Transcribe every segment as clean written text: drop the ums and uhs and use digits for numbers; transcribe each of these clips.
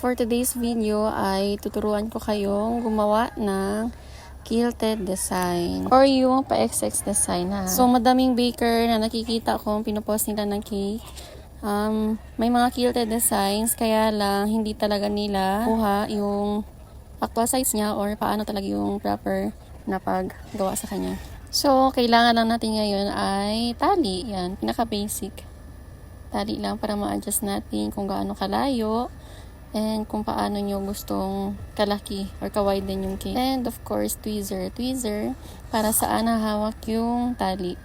for today's video ay tuturuan ko kayong gumawa ng quilted design or yung pa-XX design ha. So madaming baker na nakikita kong pinupost nila ng cake. May mga quilted designs kaya lang hindi talaga nila kuha yung actual size niya or paano talaga yung proper na paggawa sa kanya. So kailangan lang natin ngayon ay tali. Yan, pinaka-basic. Tali lang para ma-adjust natin kung gaano kalayo and kung paano nyo gustong kalaki or ka-wide din yung cake. And of course, tweezer para saan hahawak yung tali.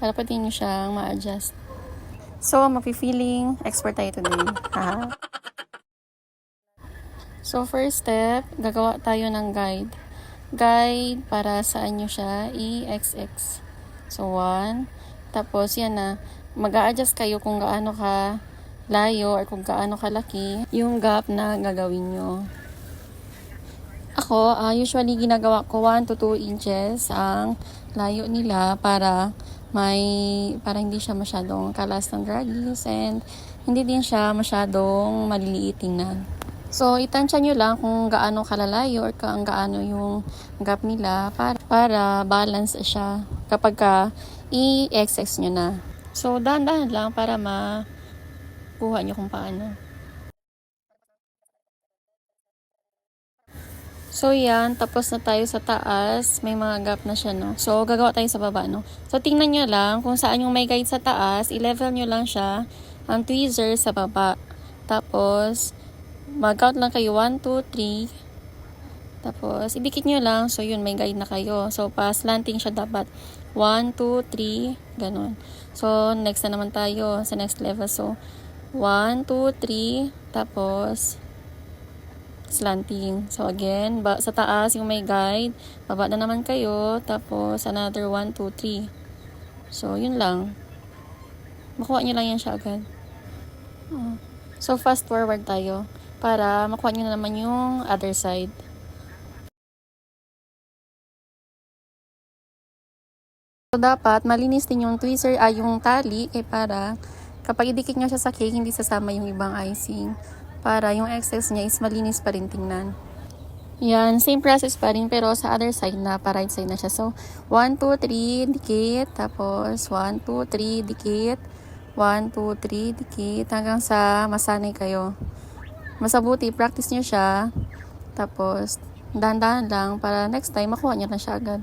Para pati nyo siyang ma-adjust. So, mapi-feeling expert tayo today. So, first step, gagawa tayo ng guide. Guide para saan nyo siya i-XX. So, 1. Tapos, yan na. Mag-a-adjust kayo kung gaano ka layo or kung gaano kalaki yung gap na gagawin nyo. Ako, usually ginagawa ko 1 to 2 inches ang layo nila para hindi siya masyadong kalas ng draggies and hindi din siya masyadong maliliit tingnan. So, itansya nyo lang kung gaano kalalayo or kung gaano yung gap nila para balance siya kapag i-XX nyo na. So, dahan-dahan lang para makuha nyo kung paano. So, yan. Tapos na tayo sa taas. May mga gap na siya, no? So, gagawa tayo sa baba, no? So, tingnan nyo lang kung saan yung may guide sa taas. I-level nyo lang siya. Ang tweezer sa baba. Tapos, mag-count lang kayo. 1, 2, 3. Tapos, idikit nyo lang. So, yun, may guide na kayo. So, pa-slanting siya dapat. 1, 2, 3. Ganon. So, next na naman tayo sa next level. So, 1, 2, 3. Tapos, slanting. So, again, sa taas yung may guide. Baba na naman kayo. Tapos, another 1, 2, 3. So, yun lang. Makuha nyo lang yan siya agad. So, fast forward tayo para makuha nyo na naman yung other side. So, dapat malinis din yung tweezer, yung tali, para kapag idikit nyo siya sa cake, hindi sasama yung ibang icing. Para yung excess niya is malinis pa rin tingnan. Yan, same process pa rin, pero sa other side na, right side na siya. So, 1, 2, 3, dikit. Tapos, 1, 2, 3, dikit. 1, 2, 3, dikit. Hanggang sa masanay kayo. Masabuti, practice nyo siya. Tapos, dahan-dahan lang para next time makuha nyo na siya agad.